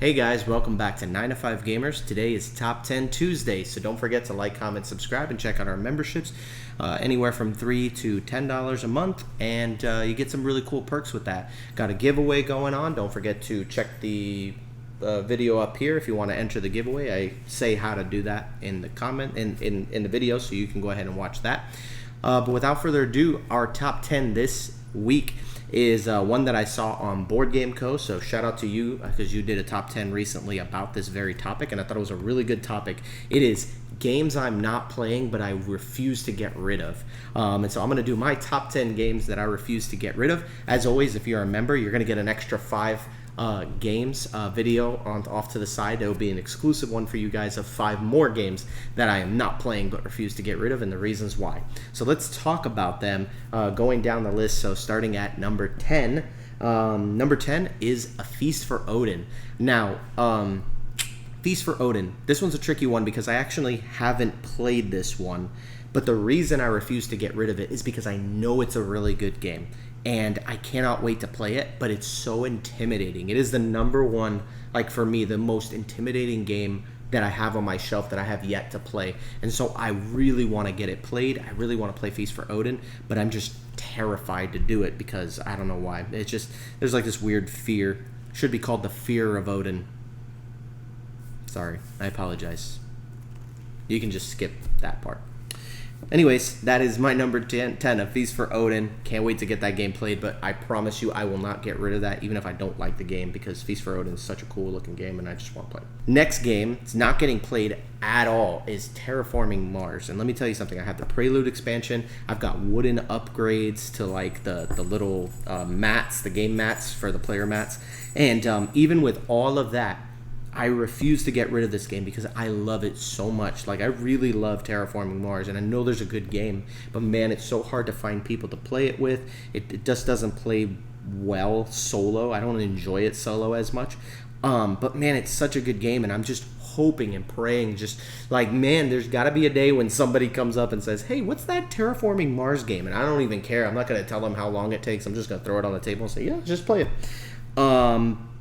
Hey guys, welcome back to 9 to 5 Gamers. Today is Top 10 Tuesday, so don't forget to like, comment, subscribe, and check out our memberships. Anywhere from $3 to $10 a month, and you get some really cool perks with that. Got a giveaway going on. Don't forget to check the video up here if you want to enter the giveaway. I say how to do that in the comment in the video, so you can go ahead and watch that. But without further ado, our top 10 this week is one that I saw on Board Game Co. So shout out to you because you did a top 10 recently about this very topic, and I thought it was a really good topic. It is games I'm not playing but I refuse to get rid of. And so I'm going to do my top 10 games that I refuse to get rid of. As always, if you're a member, you're going to get an extra 5 games video off to the side. It will be an exclusive one for you guys of 5 more games that I am not playing but refuse to get rid of and the reasons why. So let's talk about them going down the list. So starting at number 10. Number 10 is A Feast for Odin. Now, Feast for Odin. This one's a tricky one because I actually haven't played this one. But the reason I refuse to get rid of it is because I know it's a really good game. And I cannot wait to play it, but it's so intimidating. It is the number one, like for me, the most intimidating game that I have on my shelf that I have yet to play. And so I really want to get it played. I really want to play Feast for Odin, but I'm just terrified to do it because I don't know why. It's just, there's like this weird fear. Should be called the fear of Odin. Sorry, I apologize. You can just skip that part. Anyways, that is my number 10, A Feast for Odin. Can't wait to get that game played, but I promise you I will not get rid of that, even if I don't like the game, because Feast for Odin is such a cool-looking game, and I just want to play it. Next game, it's not getting played at all, is Terraforming Mars. And let me tell you something. I have the Prelude expansion. I've got wooden upgrades to, like, the little mats, the game mats for the player mats. And even with all of that, I refuse to get rid of this game because I love it so much. Like, I really love Terraforming Mars, and I know there's a good game, but man, it's so hard to find people to play it with. It just doesn't play well solo. I don't enjoy it solo as much. But man, it's such a good game, and I'm just hoping and praying, just like, man, there's got to be a day when somebody comes up and says, hey, what's that Terraforming Mars game? And I don't even care. I'm not going to tell them how long it takes. I'm just going to throw it on the table and say, yeah, just play it.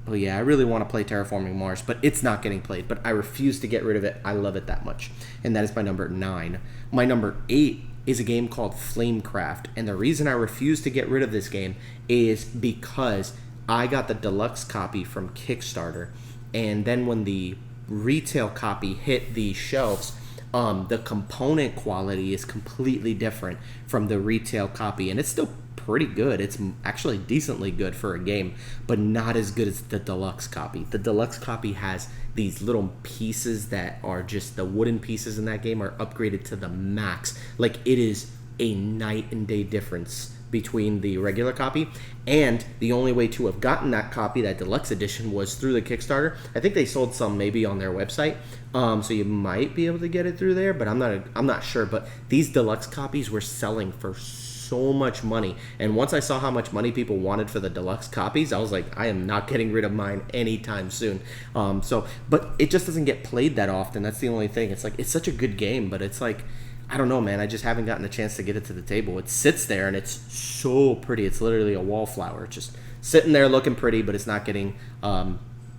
Oh yeah, I really want to play Terraforming Mars, but it's not getting played. But I refuse to get rid of it. I love it that much. And that is my number 9. My number 8 is a game called Flamecraft. And the reason I refuse to get rid of this game is because I got the deluxe copy from Kickstarter. And then when the retail copy hit the shelves, the component quality is completely different from the retail copy. And it's still pretty good. It's actually decently good for a game, but not as good as the deluxe copy. The deluxe copy has these little pieces that are just, the wooden pieces in that game are upgraded to the max. Like, it is a night and day difference between the regular copy, and the only way to have gotten that copy, that deluxe edition, was through the Kickstarter. I think they sold some maybe on their website, so you might be able to get it through there, but I'm not sure. But these deluxe copies were selling for so much money, and once I saw how much money people wanted for the deluxe copies, I was like, I am not getting rid of mine anytime soon. But it just doesn't get played that often. That's the only thing. It's like, it's such a good game, but it's like, I don't know, man. I just haven't gotten a chance to get it to the table. It sits there, and it's so pretty. It's literally a wallflower. It's just sitting there looking pretty, but it's not getting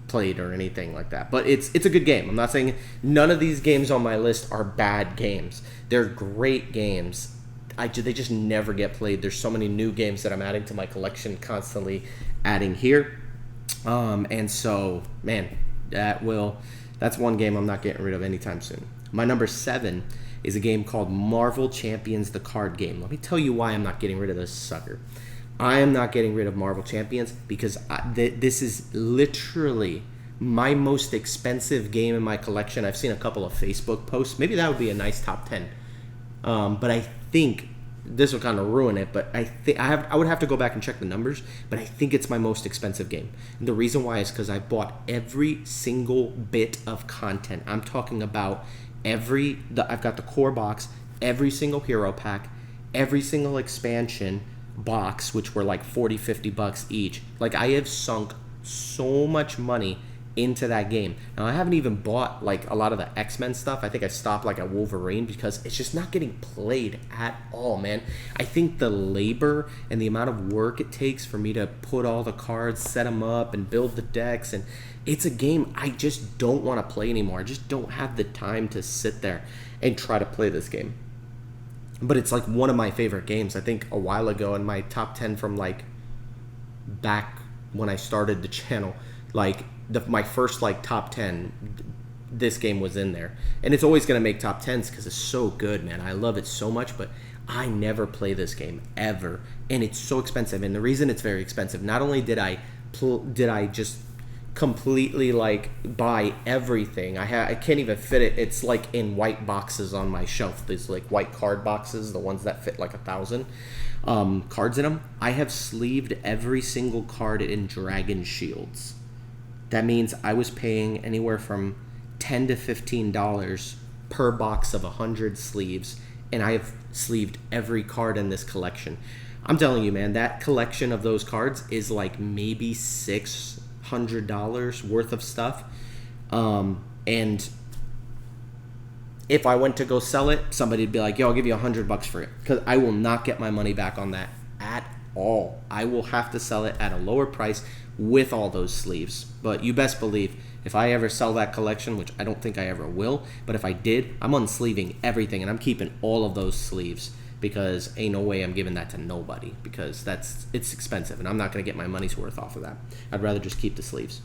played or anything like that. But it's a good game. I'm not saying none of these games on my list are bad games. They're great games. They just never get played. There's so many new games that I'm adding to my collection, constantly adding here. And so, man, that's one game I'm not getting rid of anytime soon. My number 7 is a game called Marvel Champions, the card game. Let me tell you why I'm not getting rid of this sucker. I am not getting rid of Marvel Champions because this is literally my most expensive game in my collection. I've seen a couple of Facebook posts. Maybe that would be a nice top 10. But I think this will kind of ruin it, but I would have to go back and check the numbers, but I think it's my most expensive game. And the reason why is because I bought every single bit of content. I'm talking about I've got the core box, every single hero pack, every single expansion box, which were like $40-50 each. Like, I have sunk so much money into that game. Now, I haven't even bought like a lot of the X-Men stuff. I think I stopped like at Wolverine because it's just not getting played at all, man. I think the labor and the amount of work it takes for me to put all the cards, set them up, and build the decks, and it's a game I just don't want to play anymore. I just don't have the time to sit there and try to play this game. But it's like one of my favorite games. I think a while ago in my top 10 from like back when I started the channel, like my first like top 10, this game was in there. And it's always going to make top 10s because it's so good, man. I love it so much, but I never play this game ever, and it's so expensive. And the reason it's very expensive, not only did I just completely like buy everything, I can't even fit it. It's like in white boxes on my shelf, these like white card boxes, the ones that fit like 1,000 cards in them. I have sleeved every single card in Dragon Shields. That means I was paying anywhere from $10 to $15 per box of 100 sleeves, and I have sleeved every card in this collection. I'm telling you, man, that collection of those cards is like maybe $600 worth of stuff. And if I went to go sell it, somebody'd be like, yo, I'll give you $100 for it, because I will not get my money back on that at all. I will have to sell it at a lower price with all those sleeves. But you best believe, if I ever sell that collection, which I don't think I ever will, but if I did, I'm unsleeving everything and I'm keeping all of those sleeves, because ain't no way I'm giving that to nobody, because it's expensive and I'm not going to get my money's worth off of that. I'd rather just keep the sleeves.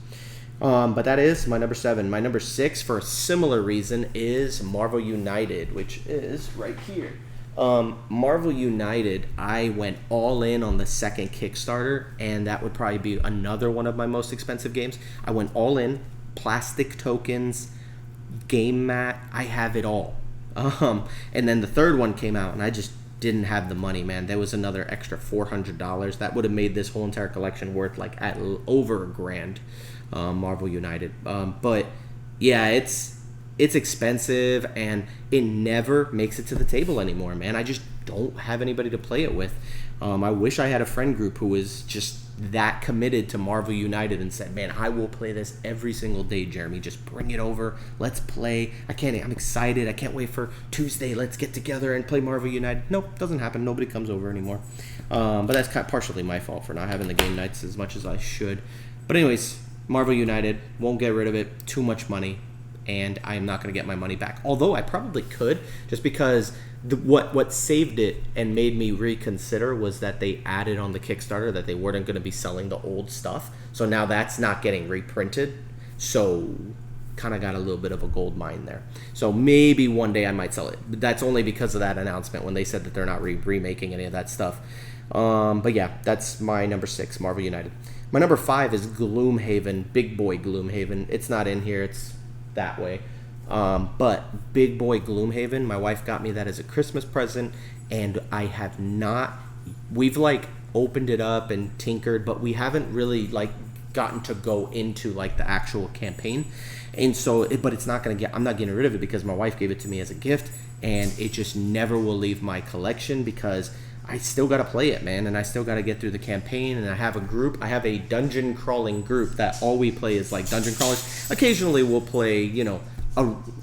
But that is my number 7. My number 6, for a similar reason, is Marvel United, which is right here. Marvel United, I went all in on the second Kickstarter, and that would probably be another one of my most expensive games. I went all in, plastic tokens, game mat, I have it all. And then the third one came out, and I just didn't have the money, man. There was another extra $400. That would have made this whole entire collection worth like at over $1,000. Marvel United. But yeah, it's expensive, and it never makes it to the table anymore, man. I just don't have anybody to play it with. I wish I had a friend group who was just that committed to Marvel United and said, man, I will play this every single day, Jeremy. Just bring it over. Let's play. I'm excited. I can't wait for Tuesday. Let's get together and play Marvel United. Nope, doesn't happen. Nobody comes over anymore. But that's kind of partially my fault for not having the game nights as much as I should. But anyways, Marvel United, won't get rid of it. Too much money, and I am not going to get my money back. Although I probably could, just because what saved it and made me reconsider was that they added on the Kickstarter that they weren't going to be selling the old stuff. So now that's not getting reprinted. So kind of got a little bit of a gold mine there. So maybe one day I might sell it. But that's only because of that announcement when they said that they're not remaking any of that stuff. But yeah, that's my number 6, Marvel United. My number 5 is Gloomhaven, Big Boy Gloomhaven. It's not in here, it's that way. But Big Boy Gloomhaven, my wife got me that as a Christmas present, and I have not, we've like opened it up and tinkered, but we haven't really like gotten to go into like the actual campaign. And so, but it's not going to I'm not getting rid of it because my wife gave it to me as a gift, and it just never will leave my collection because I still got to play it, man, and I still got to get through the campaign, and I have a group. I have a dungeon crawling group that all we play is like dungeon crawlers. Occasionally we'll play, you know,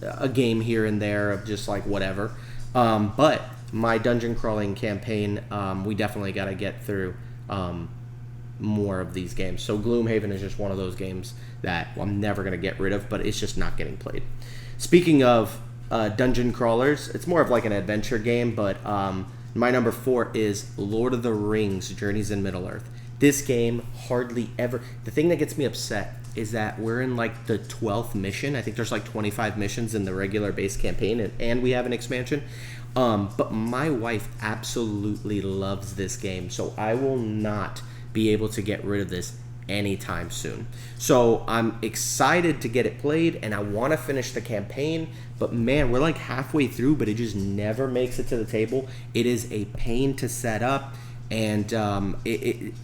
a game here and there of just like whatever. But my dungeon crawling campaign, we definitely got to get through more of these games. So Gloomhaven is just one of those games that I'm never going to get rid of, but it's just not getting played. Speaking of dungeon crawlers, it's more of like an adventure game, but my number 4 is Lord of the Rings, Journeys in Middle-earth. This game hardly ever... The thing that gets me upset is that we're in like the 12th mission. I think there's like 25 missions in the regular base campaign, and we have an expansion. But my wife absolutely loves this game, so I will not be able to get rid of this anytime soon. So I'm excited to get it played, and I want to finish the campaign, but man, we're like halfway through, but it just never makes it to the table. It is a pain to set up, and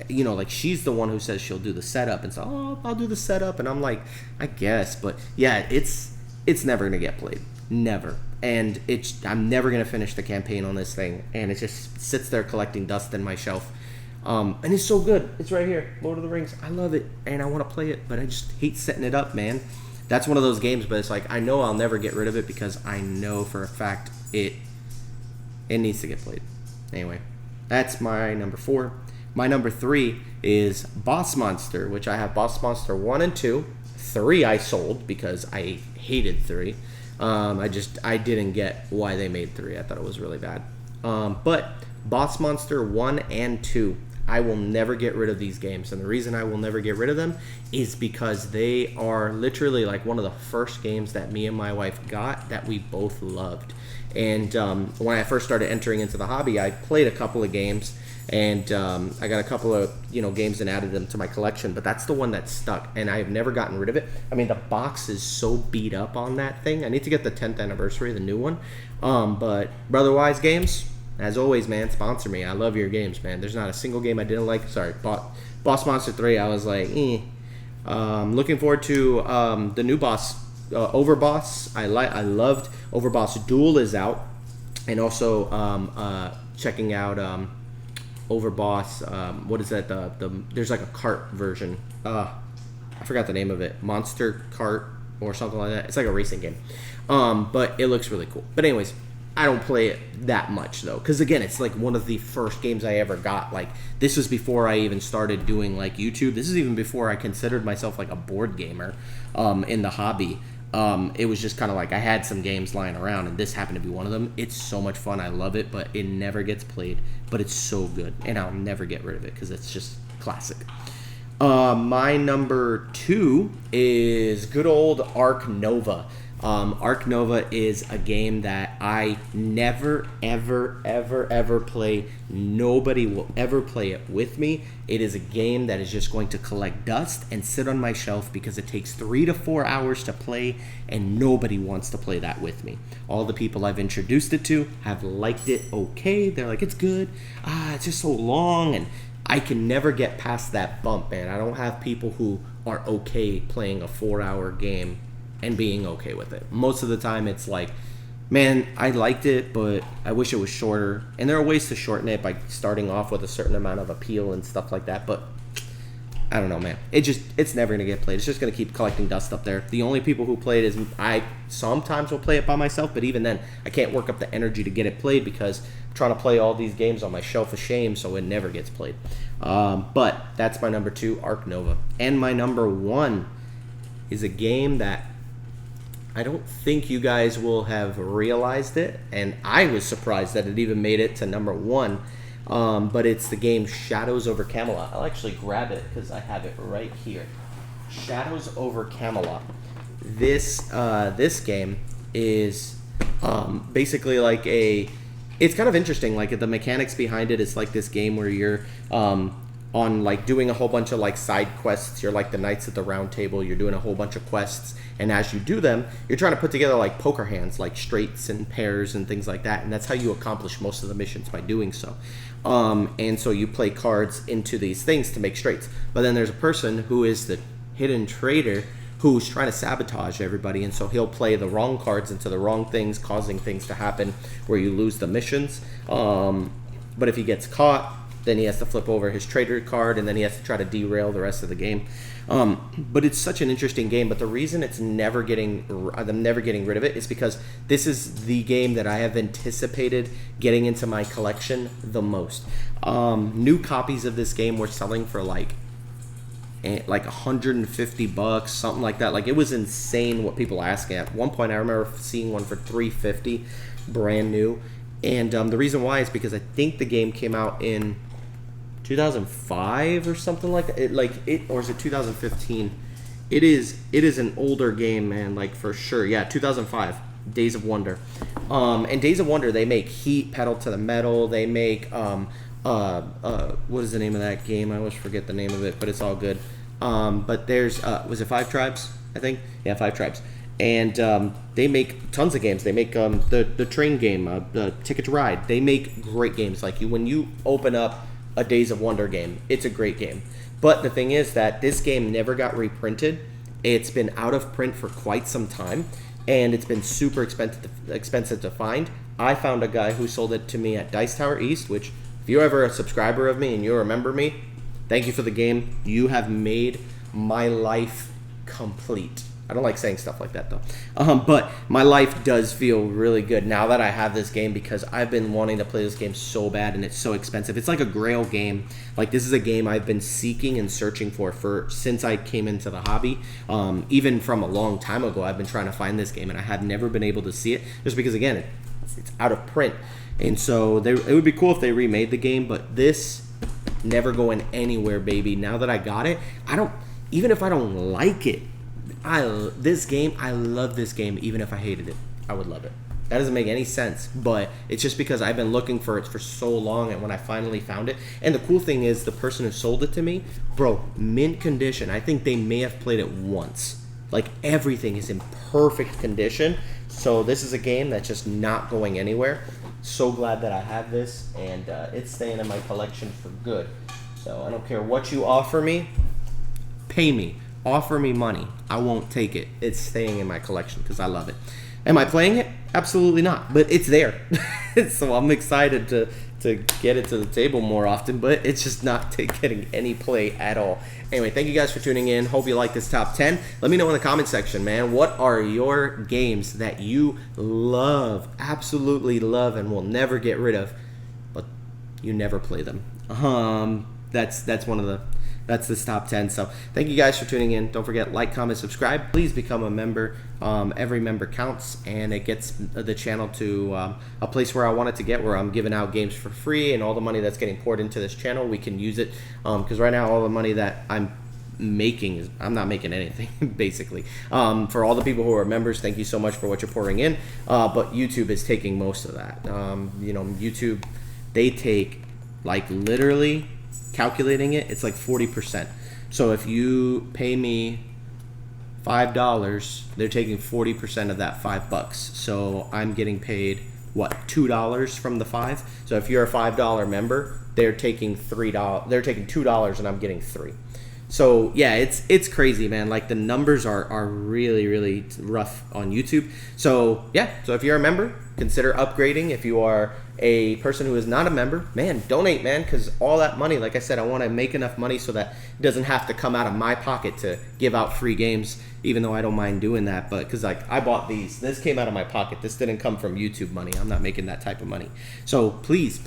you know, like she's the one who says she'll do the setup, and so, oh, I'll do the setup, and I'm like, I guess, but yeah, it's never gonna get played, never. And I'm never gonna finish the campaign on this thing, and it just sits there collecting dust in my shelf. And it's so good. It's right here, Lord of the Rings. I love it, and I want to play it, but I just hate setting it up, man. That's one of those games, but it's like I know I'll never get rid of it because I know for a fact it needs to get played. Anyway, that's my number 4. My number 3 is Boss Monster, which I have Boss Monster 1 and 2. 3 I sold because I hated 3. I didn't get why they made 3. I thought it was really bad. But Boss Monster 1 and 2, I will never get rid of these games. And the reason I will never get rid of them is because they are literally like one of the first games that me and my wife got that we both loved. And when I first started entering into the hobby, I played a couple of games, and I got a couple of games and added them to my collection. But that's the one that stuck, and I have never gotten rid of it. I mean, the box is so beat up on that thing. I need to get the 10th anniversary, the new one. But Brotherwise Games, as always, man, sponsor me. I love your games, man. There's not a single game I didn't like. Sorry, Boss Monster 3, I was like, looking forward to the new boss. Overboss, I loved Overboss Duel is out, and also checking out Overboss. What is that? There's like a kart version. I forgot the name of it. Monster Kart or something like that. It's like a racing game, but it looks really cool. But anyways, I don't play it that much though, because again, it's like one of the first games I ever got. Like this was before I even started doing like YouTube. This is even before I considered myself like a board gamer in the hobby. It was just kind of like I had some games lying around, and this happened to be one of them. It's so much fun. I love it, but it never gets played. But it's so good, and I'll never get rid of it because it's just classic. My number 2 is good old Ark Nova. Ark Nova is a game that I never, ever play. Nobody will ever play it with me. It is a game that is just going to collect dust and sit on my shelf because it takes 3 to 4 hours to play, and nobody wants to play that with me. All the people I've introduced it to have liked it okay. They're like, it's good. It's just so long, and I can never get past that bump, man. I don't have people who are okay playing a 4-hour game and being okay with it. Most of the time it's like, man, I liked it, but I wish it was shorter. And there are ways to shorten it by starting off with a certain amount of appeal and stuff like that, but I don't know, man. It's never gonna get played. It's just gonna keep collecting dust up there. The only people who play it is I sometimes will play it by myself, but even then I can't work up the energy to get it played because I'm trying to play all these games on my shelf of shame, so it never gets played. But that's my number 2, Ark Nova. And my number 1 is a game that I don't think you guys will have realized it, and I was surprised that it even made it to number 1, but it's the game Shadows over Camelot. I'll actually grab it because I have it right here. Shadows over Camelot. This game is basically like it's kind of interesting. Like the mechanics behind it is like this game where you're on like doing a whole bunch of like side quests. You're like the Knights at the Round Table. You're doing a whole bunch of quests, and as you do them, you're trying to put together like poker hands, like straights and pairs and things like that, and that's how you accomplish most of the missions, by doing so. And so you play cards into these things to make straights, but then there's a person who is the hidden traitor who's trying to sabotage everybody, and so he'll play the wrong cards into the wrong things, causing things to happen where you lose the missions. But if he gets caught, then he has to flip over his traitor card, and then he has to try to derail the rest of the game. But it's such an interesting game. But the reason I'm never getting rid of it is because this is the game that I have anticipated getting into my collection the most. New copies of this game were selling for like $150, something like that. Like, it was insane what people were asking. At one point, I remember seeing one for $350, brand new. And the reason why is because I think the game came out in 2005 or something like that. Or is it 2015? It is an older game, man. Like, for sure. Yeah, 2005. Days of Wonder. And Days of Wonder, they make Heat, Pedal to the Metal. They make what is the name of that game? I always forget the name of it, but it's all good. But there's was it Five Tribes? I think. Yeah, Five Tribes. And they make tons of games. They make the train game, the Ticket to Ride. They make great games. Like, when you open up a Days of Wonder game, it's a great game. But the thing is that this game never got reprinted. It's been out of print for quite some time, and it's been super expensive to find. I found a guy who sold it to me at Dice Tower East, which If you're ever a subscriber of me and you remember me, thank you for the game. You have made my life complete. I don't like saying stuff like that though. But my life does feel really good now that I have this game, because I've been wanting to play this game so bad and it's so expensive. It's like a grail game. Like, this is a game I've been seeking and searching for since I came into the hobby. Even from a long time ago, I've been trying to find this game and I have never been able to see it, just because, again, it's out of print. And so it would be cool if they remade the game, but this never going anywhere, baby. Now that I got it, even if I don't like it, I love this game, even if I hated it, I would love it. That doesn't make any sense, but it's just because I've been looking for it for so long, and when I finally found it, and the cool thing is, the person who sold it to me, bro, mint condition. I think they may have played it once. Like, everything is in perfect condition, so this is a game that's just not going anywhere. So glad that I have this, and it's staying in my collection for good. So I don't care what you offer me, pay me. Offer me money. I won't take it. It's staying in my collection because I love it. Am I playing it? Absolutely not. But it's there. So I'm excited to get it to the table more often, but it's just not getting any play at all. Anyway, thank you guys for tuning in. Hope you like this top 10. Let me know in the comment section, man. What are your games that you love, absolutely love, and will never get rid of, but you never play them? That's this top 10. So thank you guys for tuning in. Don't forget, like, comment, subscribe. Please become a member. Every member counts, and it gets the channel to a place where I want it to get, where I'm giving out games for free, and all the money that's getting poured into this channel, we can use it. Because right now, all the money that I'm making I'm not making anything, basically. For all the people who are members, thank you so much for what you're pouring in. But YouTube is taking most of that. YouTube, they take, like, literally, calculating it, it's like 40%. So if you pay me $5, they're taking 40% of that $5. So I'm getting paid, what, $2 from the $5? So if you're a $5 member, they're taking $3. They're taking $2, and I'm getting $3. So yeah, it's crazy, man. Like, the numbers are really, really rough on YouTube. So yeah, so if you're a member, consider upgrading. If you are a person who is not a member, man, donate, man, because all that money, like I said, I want to make enough money so that it doesn't have to come out of my pocket to give out free games, even though I don't mind doing that. But because, like, I bought these, this came out of my pocket. This didn't come from YouTube money. I'm not making that type of money. So please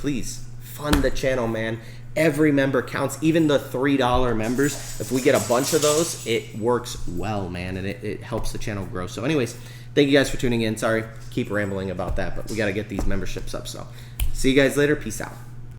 fund the channel, man. Every member counts, even the $3 members. If we get a bunch of those, it works well, man, and it helps the channel grow. So anyways, thank you guys for tuning in. Sorry, keep rambling about that, but we got to get these memberships up. So see you guys later. Peace out.